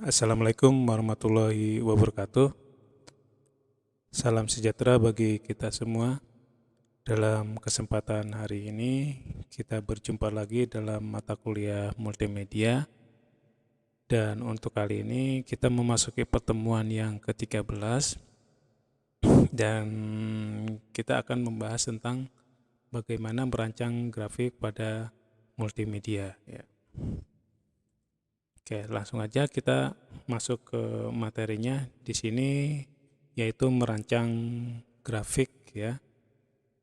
Assalamualaikum warahmatullahi wabarakatuh. Salam sejahtera bagi kita semua. Dalam kesempatan hari ini, kita berjumpa lagi dalam mata kuliah multimedia. Dan untuk kali ini, kita memasuki pertemuan yang ke-13. Dan kita akan membahas tentang bagaimana merancang grafik pada multimedia. Ya. Oke, langsung aja kita masuk ke materinya. Di sini yaitu merancang grafik ya.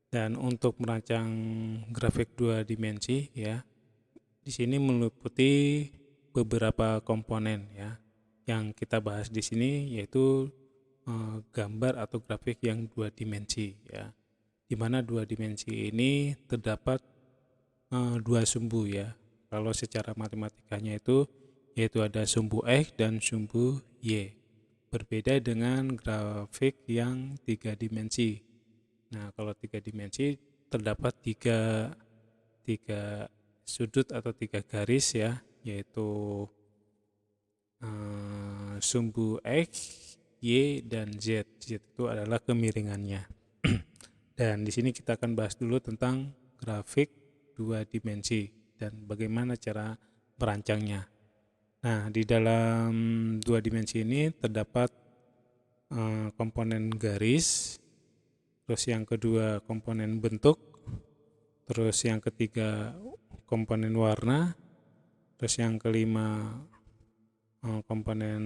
Dan untuk merancang grafik dua dimensi ya, di sini meliputi beberapa komponen ya. Yang kita bahas di sini yaitu gambar atau grafik yang dua dimensi ya. Di mana dua dimensi ini terdapat dua sumbu ya. Kalau secara matematikanya itu yaitu ada sumbu X dan sumbu Y. Berbeda dengan grafik yang tiga dimensi. Nah, kalau tiga dimensi terdapat tiga sudut atau tiga garis ya, yaitu sumbu X, Y, dan Z. Z itu adalah kemiringannya. Dan di sini kita akan bahas dulu tentang grafik dua dimensi dan bagaimana cara merancangnya. Nah, di dalam dua dimensi ini terdapat komponen garis, terus yang kedua komponen bentuk, terus yang ketiga komponen warna, terus yang kelima komponen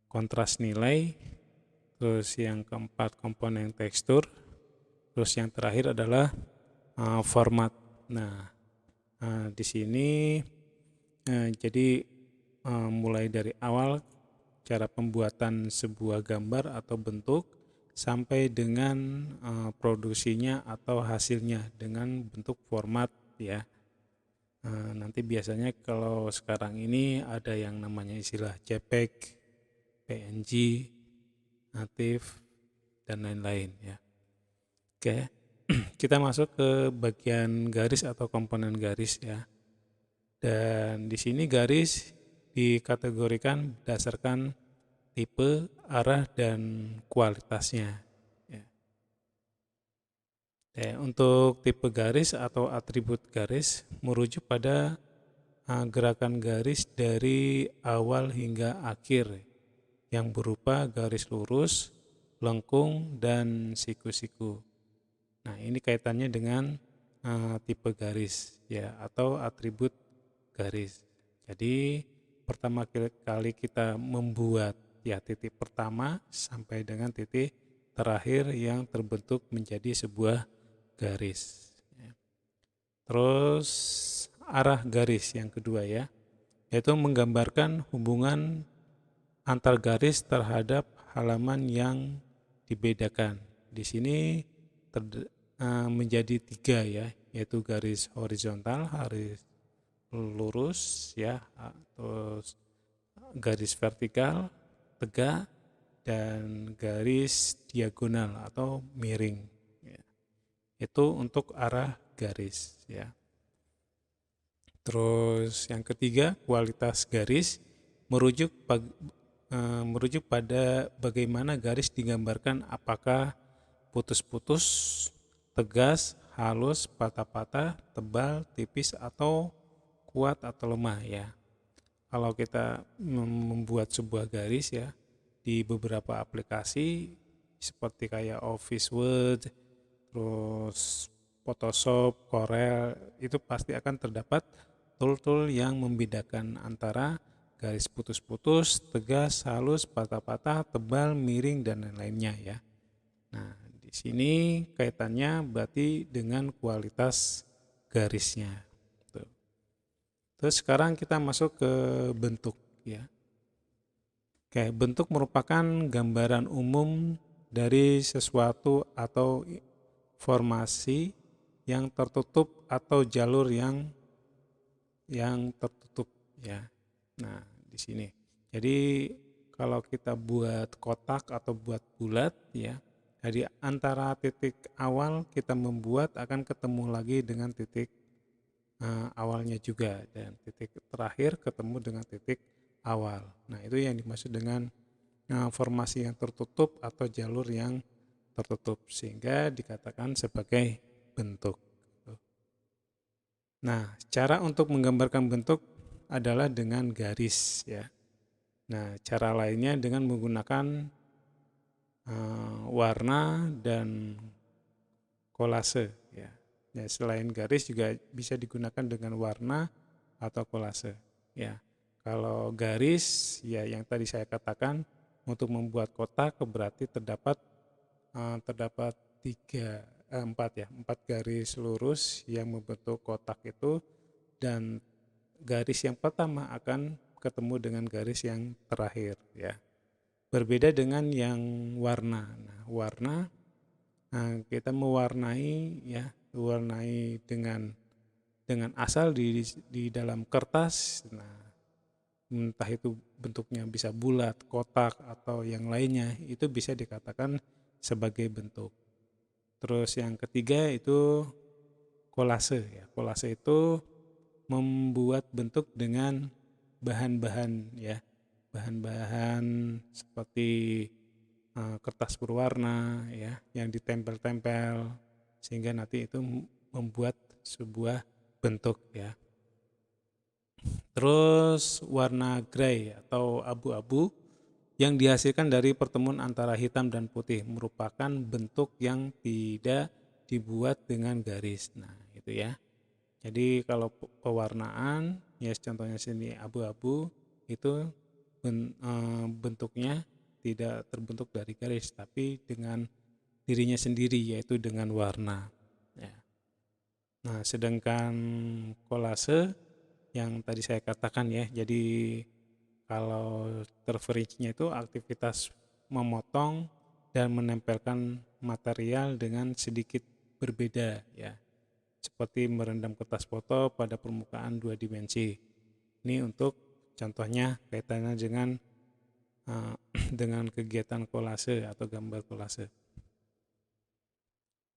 kontras nilai, terus yang keempat komponen tekstur, terus yang terakhir adalah format. Nah, di sini jadi mulai dari awal cara pembuatan sebuah gambar atau bentuk sampai dengan produksinya atau hasilnya dengan bentuk format ya. Nanti biasanya kalau sekarang ini ada yang namanya istilah JPEG, PNG, natif, dan lain-lain ya. Oke, kita masuk ke bagian garis atau komponen garis ya. Dan di sini garis dikategorikan berdasarkan tipe, arah, dan kualitasnya. Untuk tipe garis atau atribut garis merujuk pada gerakan garis dari awal hingga akhir yang berupa garis lurus, lengkung, dan siku-siku. Nah, ini kaitannya dengan tipe garis ya atau atribut garis. Jadi pertama kali kita membuat ya titik pertama sampai dengan titik terakhir yang terbentuk menjadi sebuah garis. Terus arah garis yang kedua ya, yaitu menggambarkan hubungan antar garis terhadap halaman yang dibedakan. Di sini menjadi tiga ya, yaitu garis horizontal, garis lurus ya, terus garis vertikal, tegak, dan garis diagonal atau miring. Itu untuk arah garis ya. Terus yang ketiga, kualitas garis merujuk pada bagaimana garis digambarkan, apakah putus-putus, tegas, halus, patah-patah, tebal, tipis, atau kuat atau lemah ya. Kalau kita membuat sebuah garis ya di beberapa aplikasi seperti kayak Office Word, terus Photoshop, Corel, itu pasti akan terdapat tool-tool yang membedakan antara garis putus-putus, tegas, halus, patah-patah, tebal, miring, dan lain-lainnya ya. Nah, di sini kaitannya berarti dengan kualitas garisnya. Terus sekarang kita masuk ke bentuk ya. Oke, bentuk merupakan gambaran umum dari sesuatu atau formasi yang tertutup atau jalur yang tertutup ya. Nah, di sini. Jadi kalau kita buat kotak atau buat bulat ya, jadi antara titik awal kita membuat akan ketemu lagi dengan titik awalnya juga, dan titik terakhir ketemu dengan titik awal. Nah, itu yang dimaksud dengan formasi yang tertutup atau jalur yang tertutup, sehingga dikatakan sebagai bentuk. Nah, cara untuk menggambarkan bentuk adalah dengan garis ya. Nah, cara lainnya dengan menggunakan warna dan kolase ya. Ya, selain garis juga bisa digunakan dengan warna atau kolase ya. Kalau garis ya yang tadi saya katakan, untuk membuat kotak berarti terdapat empat garis lurus yang membentuk kotak itu, dan garis yang pertama akan ketemu dengan garis yang terakhir ya. Berbeda dengan yang warna. Nah, warna kita mewarnai ya, dengan asal di dalam kertas. Nah, entah itu bentuknya bisa bulat, kotak atau yang lainnya, itu bisa dikatakan sebagai bentuk. Terus yang ketiga itu kolase ya. Kolase itu membuat bentuk dengan bahan-bahan ya. Bahan-bahan seperti kertas berwarna ya yang ditempel-tempel sehingga nanti itu membuat sebuah bentuk ya. Terus warna grey atau abu-abu yang dihasilkan dari pertemuan antara hitam dan putih merupakan bentuk yang tidak dibuat dengan garis. Nah, itu ya. Jadi kalau pewarnaan ya contohnya sini abu-abu itu bentuknya tidak terbentuk dari garis tapi dengan dirinya sendiri, yaitu dengan warna ya. Nah, sedangkan kolase yang tadi saya katakan ya, jadi kalau terperinci itu aktivitas memotong dan menempelkan material dengan sedikit berbeda ya, seperti merendam kertas foto pada permukaan 2 dimensi. Ini untuk contohnya kaitannya dengan dengan kegiatan kolase atau gambar kolase.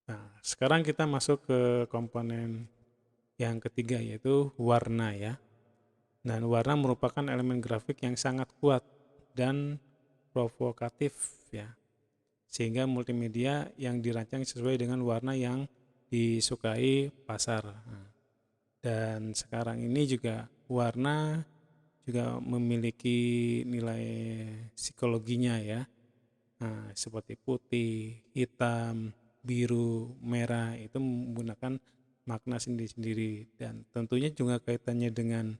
Nah, sekarang kita masuk ke komponen yang ketiga, yaitu warna ya. Dan warna merupakan elemen grafik yang sangat kuat dan provokatif ya. Sehingga multimedia yang dirancang sesuai dengan warna yang disukai pasar. Nah, dan sekarang ini juga warna juga memiliki nilai psikologinya ya. Nah, seperti putih, hitam, biru, merah itu menggunakan makna sendiri-sendiri, dan tentunya juga kaitannya dengan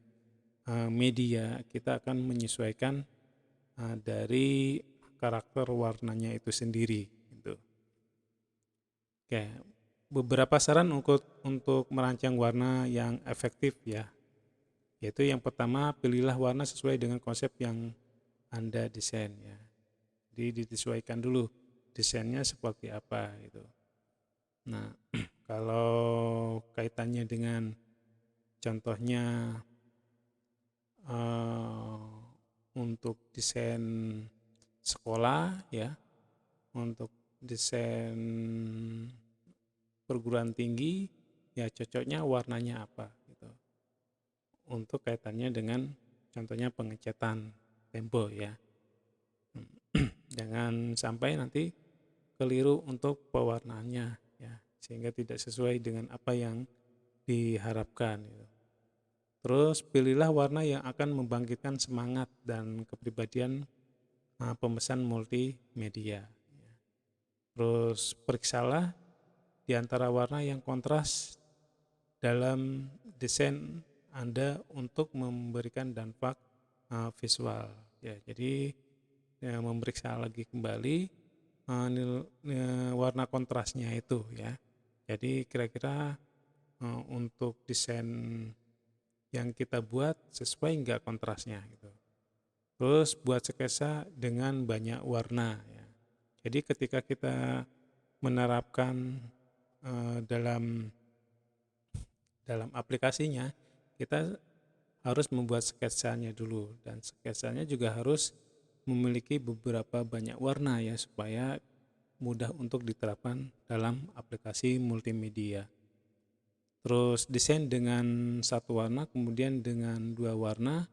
media. Kita akan menyesuaikan dari karakter warnanya itu sendiri gitu. Oke, beberapa saran untuk merancang warna yang efektif ya. Yaitu yang pertama, pilihlah warna sesuai dengan konsep yang Anda desain ya. Jadi disesuaikan dulu desainnya seperti apa gitu. Nah, kalau kaitannya dengan contohnya untuk desain sekolah ya, untuk desain perguruan tinggi ya, cocoknya warnanya apa gitu. Untuk kaitannya dengan contohnya pengecatan tempo ya. Jangan sampai nanti keliru untuk pewarnaannya ya, sehingga tidak sesuai dengan apa yang diharapkan gitu. Terus pilihlah warna yang akan membangkitkan semangat dan kepribadian pemesan multimedia. Terus periksalah di antara warna yang kontras dalam desain Anda untuk memberikan dampak visual ya. Jadi memeriksa lagi kembali warna kontrasnya itu ya. Jadi kira-kira untuk desain yang kita buat sesuai enggak kontrasnya gitu. Terus buat sketsa dengan banyak warna ya. Jadi ketika kita menerapkan dalam aplikasinya, kita harus membuat sketsanya dulu, dan sketsanya juga harus memiliki beberapa banyak warna ya, supaya mudah untuk diterapkan dalam aplikasi multimedia. Terus desain dengan satu warna, kemudian dengan dua warna,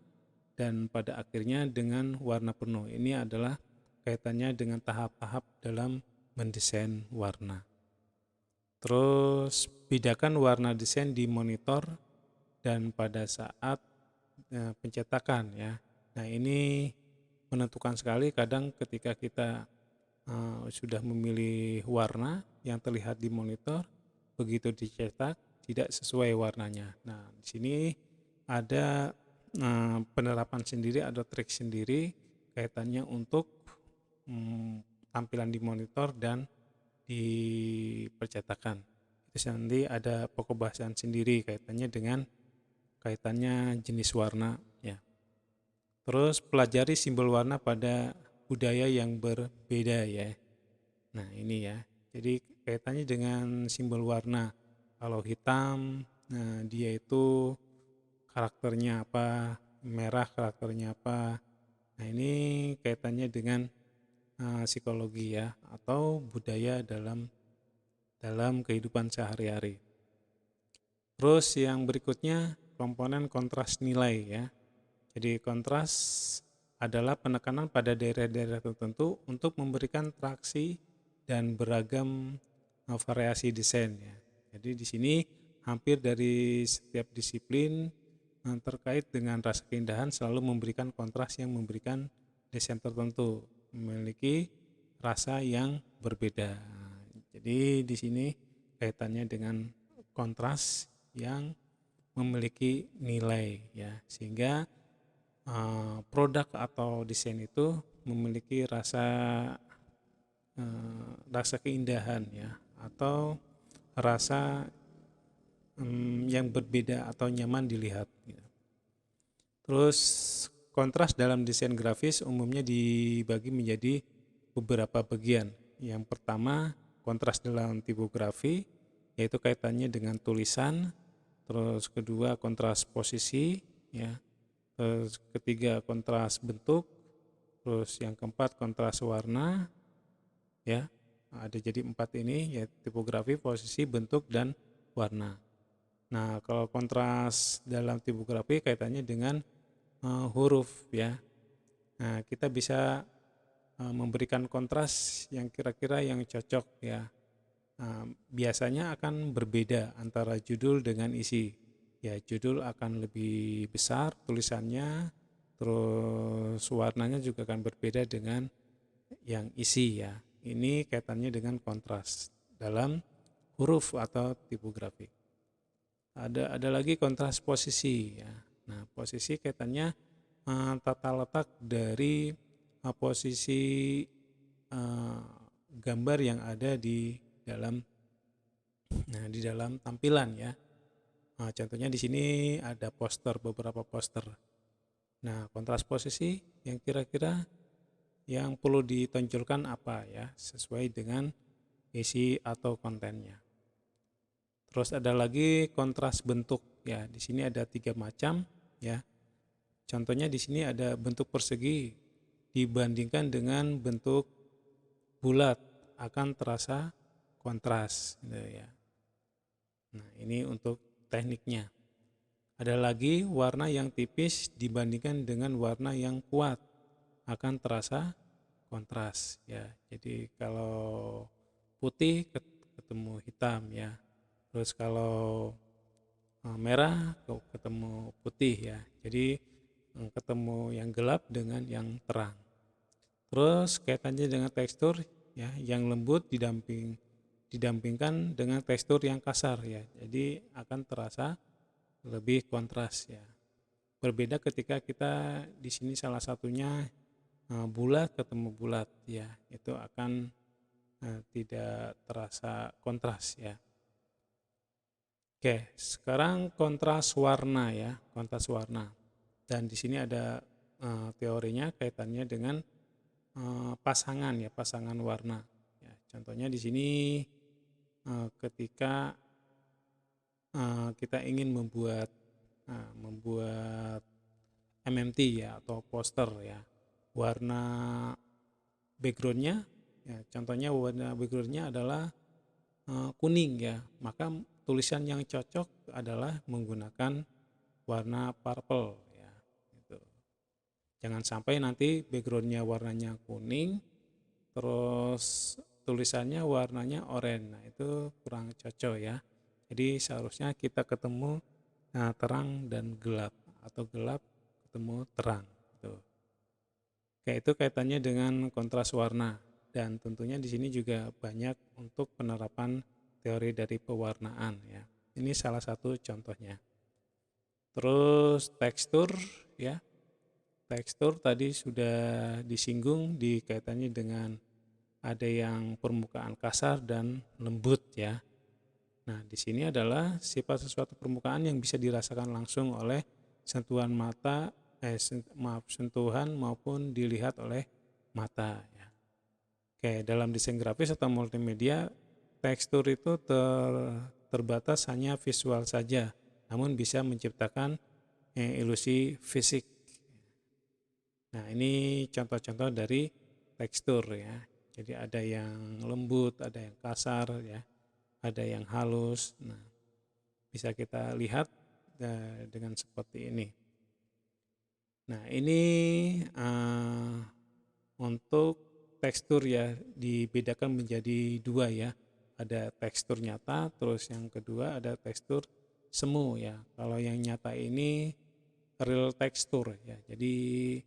dan pada akhirnya dengan warna penuh. Ini adalah kaitannya dengan tahap-tahap dalam mendesain warna. Terus bedakan warna desain di monitor dan pada saat pencetakan ya. Nah, ini menentukan sekali kadang ketika kita sudah memilih warna yang terlihat di monitor, begitu dicetak tidak sesuai warnanya. Nah, di sini ada penerapan sendiri, ada trik sendiri kaitannya untuk tampilan di monitor dan di percetakan. Itu nanti ada pokok bahasan sendiri kaitannya dengan jenis warna ya. Terus pelajari simbol warna pada budaya yang berbeda ya. Nah, ini ya. Jadi kaitannya dengan simbol warna. Kalau hitam, nah dia itu karakternya apa, merah karakternya apa. Nah, ini kaitannya dengan psikologi ya, atau budaya dalam kehidupan sehari-hari. Terus yang berikutnya komponen kontras nilai ya. Jadi kontras adalah penekanan pada daerah-daerah tertentu untuk memberikan traksi dan beragam variasi desain ya. Jadi di sini hampir dari setiap disiplin terkait dengan rasa keindahan selalu memberikan kontras yang memberikan desain tertentu, memiliki rasa yang berbeda. Jadi di sini kaitannya dengan kontras yang memiliki nilai ya, sehingga produk atau desain itu memiliki rasa keindahan ya, atau rasa yang berbeda atau nyaman dilihat. Terus kontras dalam desain grafis umumnya dibagi menjadi beberapa bagian. Yang pertama, kontras dalam tipografi, yaitu kaitannya dengan tulisan. Terus kedua, kontras posisi ya. Terus ketiga, kontras bentuk. Terus yang keempat, kontras warna ya. Ada jadi 4 ini, yaitu tipografi, posisi, bentuk, dan warna. Nah, kalau kontras dalam tipografi kaitannya dengan huruf ya. Nah, kita bisa memberikan kontras yang kira-kira yang cocok ya. Biasanya akan berbeda antara judul dengan isi. Ya, judul akan lebih besar tulisannya, terus warnanya juga akan berbeda dengan yang isi ya. Ini kaitannya dengan kontras dalam huruf atau tipografi. Ada lagi kontras posisi ya. Nah, posisi kaitannya tata letak dari posisi gambar yang ada di dalam tampilan ya. Nah, contohnya di sini ada beberapa poster. Nah, kontras posisi yang kira-kira yang perlu ditonjolkan apa ya, sesuai dengan isi atau kontennya. Terus ada lagi kontras bentuk ya. Di sini ada 3 macam ya. Contohnya di sini ada bentuk persegi dibandingkan dengan bentuk bulat akan terasa kontras gitu ya. Nah, ini untuk tekniknya. Ada lagi warna yang tipis dibandingkan dengan warna yang kuat akan terasa kontras ya. Jadi kalau putih ketemu hitam ya. Terus kalau merah ketemu putih ya. Jadi ketemu yang gelap dengan yang terang. Terus kaitannya dengan tekstur ya, yang lembut didampingkan dengan tekstur yang kasar ya. Jadi akan terasa lebih kontras ya. Berbeda ketika kita di sini salah satunya bulat ketemu bulat ya, itu akan tidak terasa kontras ya. Oke, sekarang kontras warna ya, kontras warna. Dan di sini ada teorinya kaitannya dengan pasangan ya, pasangan warna. Ya, contohnya di sini ketika kita ingin membuat MMT ya, atau poster ya, warna backgroundnya ya, contohnya warna backgroundnya adalah kuning ya, maka tulisan yang cocok adalah menggunakan warna purple ya gitu. Jangan sampai nanti backgroundnya warnanya kuning, terus tulisannya warnanya oranye. Nah, itu kurang cocok ya. Jadi seharusnya kita ketemu terang dan gelap, atau gelap ketemu terang. Tuh. Kayak itu kaitannya dengan kontras warna, dan tentunya di sini juga banyak untuk penerapan teori dari pewarnaan ya. Ini salah satu contohnya. Terus tekstur ya. Tekstur tadi sudah disinggung di kaitannya dengan ada yang permukaan kasar dan lembut ya. Nah, di sini adalah sifat sesuatu permukaan yang bisa dirasakan langsung oleh sentuhan mata, sentuhan maupun dilihat oleh mata ya. Oke, dalam desain grafis atau multimedia, tekstur itu terbatas hanya visual saja, namun bisa menciptakan ilusi fisik. Nah, ini contoh-contoh dari tekstur ya. Jadi ada yang lembut, ada yang kasar ya, ada yang halus. Nah, bisa kita lihat dengan seperti ini. Nah, ini untuk tekstur ya, dibedakan menjadi dua ya. Ada tekstur nyata, terus yang kedua ada tekstur semu ya. Kalau yang nyata ini real tekstur ya. Jadi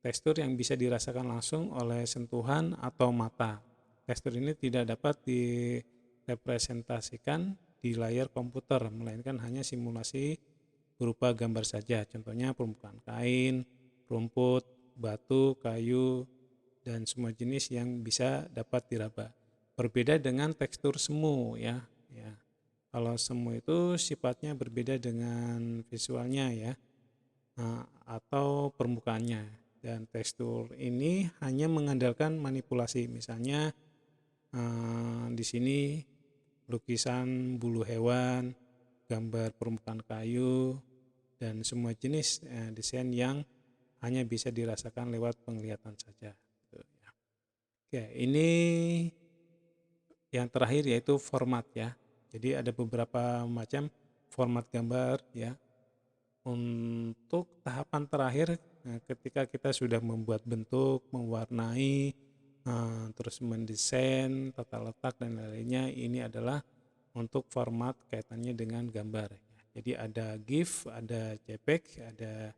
tekstur yang bisa dirasakan langsung oleh sentuhan atau mata. Tekstur ini tidak dapat direpresentasikan di layar komputer, melainkan hanya simulasi berupa gambar saja. Contohnya permukaan kain, rumput, batu, kayu, dan semua jenis yang bisa dapat diraba. Berbeda dengan tekstur semu ya. Kalau semu itu sifatnya berbeda dengan visualnya ya, atau permukaannya. Dan tekstur ini hanya mengandalkan manipulasi. Misalnya di sini lukisan bulu hewan, gambar permukaan kayu, dan semua jenis desain yang hanya bisa dirasakan lewat penglihatan saja. Oke, ini yang terakhir yaitu format ya. Jadi ada beberapa macam format gambar ya. Untuk tahapan terakhir, ketika kita sudah membuat bentuk, mewarnai, terus mendesain, tata letak dan lainnya, ini adalah untuk format kaitannya dengan gambar. Jadi ada GIF, ada JPEG, ada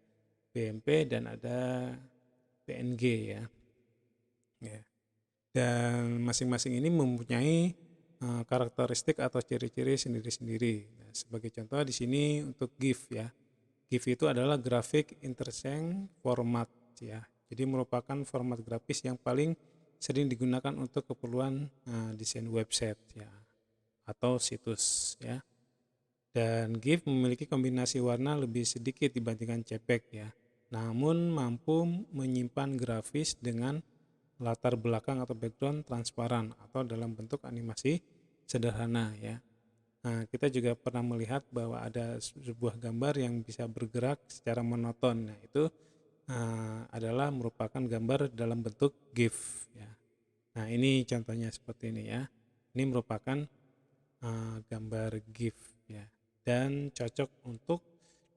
BMP, dan ada PNG ya. Dan masing-masing ini mempunyai karakteristik atau ciri-ciri sendiri-sendiri. Nah, sebagai contoh di sini untuk GIF ya. GIF itu adalah Graphic Interchange Format ya. Jadi merupakan format grafis yang paling sering digunakan untuk keperluan desain website ya, atau situs ya. Dan GIF memiliki kombinasi warna lebih sedikit dibandingkan JPEG ya. Namun mampu menyimpan grafis dengan latar belakang atau background transparan atau dalam bentuk animasi sederhana ya. Nah, kita juga pernah melihat bahwa ada sebuah gambar yang bisa bergerak secara monoton. Nah, itu adalah merupakan gambar dalam bentuk GIF ya. Nah, ini contohnya seperti ini ya. Ini merupakan gambar GIF ya, dan cocok untuk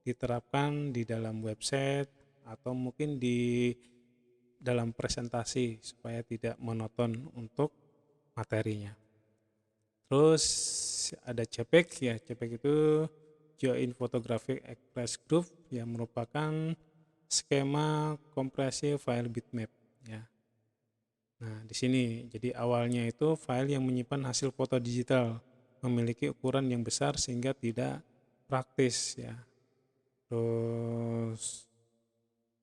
diterapkan di dalam website atau mungkin di dalam presentasi supaya tidak monoton untuk materinya. Terus ada JPEG ya. JPEG itu Joint Photographic Express Group yang merupakan skema kompresi file bitmap ya. Nah, di sini jadi awalnya itu file yang menyimpan hasil foto digital, memiliki ukuran yang besar sehingga tidak praktis ya. Terus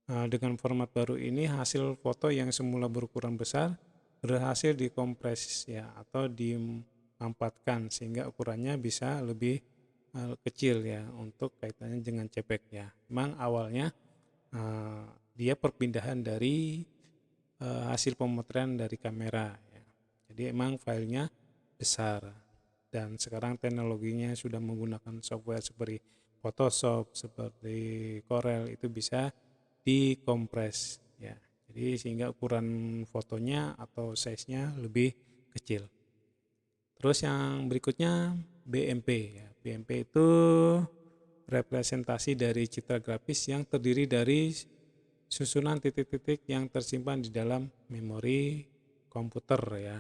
dengan format baru ini hasil foto yang semula berukuran besar berhasil dikompres ya, atau dimampatkan sehingga ukurannya bisa lebih kecil ya untuk kaitannya dengan JPEG ya. Memang awalnya dia perpindahan dari hasil pemotretan dari kamera ya. Jadi emang filenya besar, dan sekarang teknologinya sudah menggunakan software seperti Photoshop, seperti Corel, itu bisa dikompres ya. Jadi sehingga ukuran fotonya atau size-nya lebih kecil. Terus yang berikutnya BMP ya. BMP itu representasi dari citra grafis yang terdiri dari susunan titik-titik yang tersimpan di dalam memori komputer ya.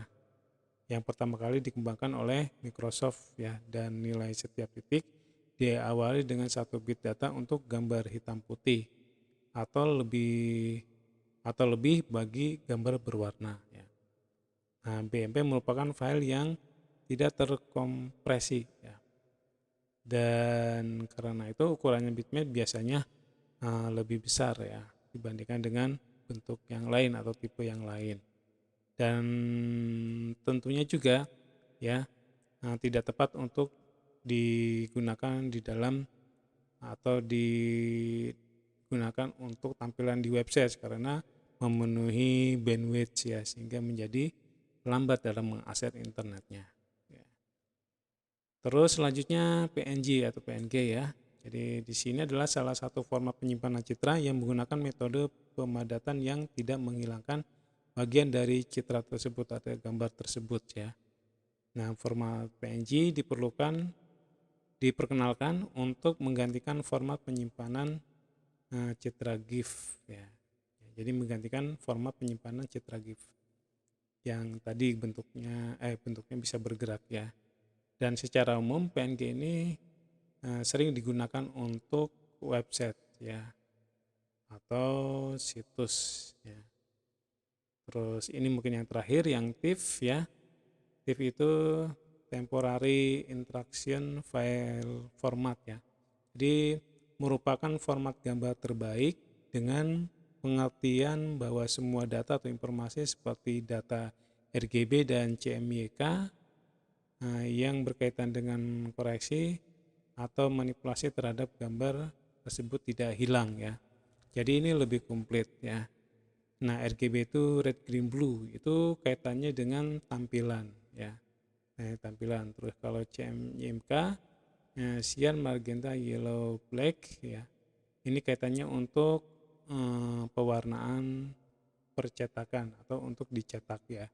Yang pertama kali dikembangkan oleh Microsoft ya, dan nilai setiap titik diawali dengan 1 bit data untuk gambar hitam putih atau lebih bagi gambar berwarna ya. Nah, BMP merupakan file yang tidak terkompresi ya. Dan karena itu ukurannya bitmap biasanya lebih besar ya dibandingkan dengan bentuk yang lain atau tipe yang lain. Dan tentunya juga ya tidak tepat untuk digunakan di dalam atau digunakan untuk tampilan di website karena memenuhi bandwidth ya, sehingga menjadi lambat dalam mengakses internetnya. Terus selanjutnya PNG atau PNG ya. Jadi di sini adalah salah satu format penyimpanan citra yang menggunakan metode pemadatan yang tidak menghilangkan bagian dari citra tersebut atau gambar tersebut ya. Nah, format PNG diperkenalkan untuk menggantikan format penyimpanan citra GIF ya. Jadi menggantikan format penyimpanan citra GIF yang tadi bentuknya bisa bergerak ya. Dan secara umum PNG ini sering digunakan untuk website ya atau situs ya. Terus ini mungkin yang terakhir, yang TIFF ya. TIFF itu Temporary Interaction File Format ya. Jadi merupakan format gambar terbaik dengan pengertian bahwa semua data atau informasi seperti data RGB dan CMYK yang berkaitan dengan koreksi atau manipulasi terhadap gambar tersebut tidak hilang ya. Jadi ini lebih komplit ya. Nah, RGB itu red, green, blue itu kaitannya dengan tampilan ya. Tampilan. Terus kalau CMYK cyan, magenta, yellow, black ya. Ini kaitannya untuk pewarnaan percetakan atau untuk dicetak ya.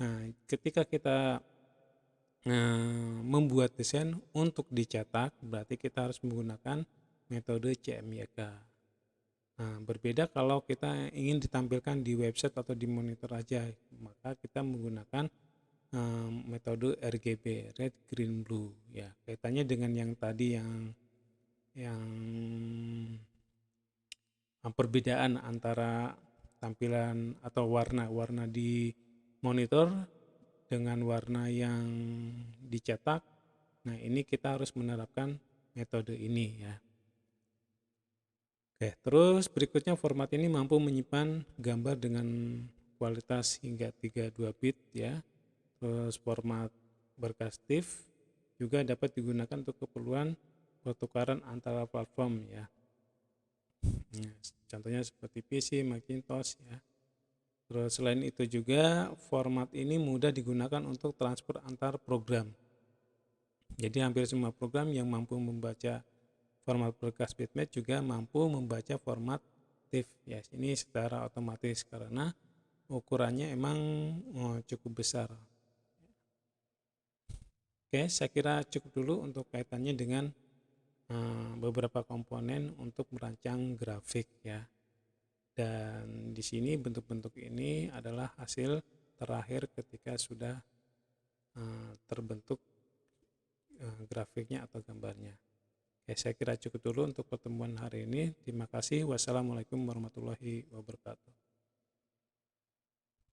Nah, ketika kita membuat desain untuk dicetak, berarti kita harus menggunakan metode CMYK. Nah, berbeda kalau kita ingin ditampilkan di website atau di monitor aja, maka kita menggunakan metode RGB, red, green, blue ya. Kaitannya dengan yang tadi yang perbedaan antara tampilan atau warna di monitor dengan warna yang dicetak. Nah, ini kita harus menerapkan metode ini ya. Oke, terus berikutnya format ini mampu menyimpan gambar dengan kualitas hingga 32 bit ya. Terus format berkas TIFF juga dapat digunakan untuk keperluan pertukaran antara platform ya. Nah, contohnya seperti PC, Macintosh ya. Terus selain itu juga format ini mudah digunakan untuk transfer antar program. Jadi hampir semua program yang mampu membaca format berkas bitmap juga mampu membaca format TIFF ya. Ini secara otomatis karena ukurannya emang cukup besar. Oke, saya kira cukup dulu untuk kaitannya dengan beberapa komponen untuk merancang grafik ya. Dan di sini bentuk-bentuk ini adalah hasil terakhir ketika sudah terbentuk grafiknya atau gambarnya. Oke, saya kira cukup dulu untuk pertemuan hari ini. Terima kasih. Wassalamualaikum warahmatullahi wabarakatuh.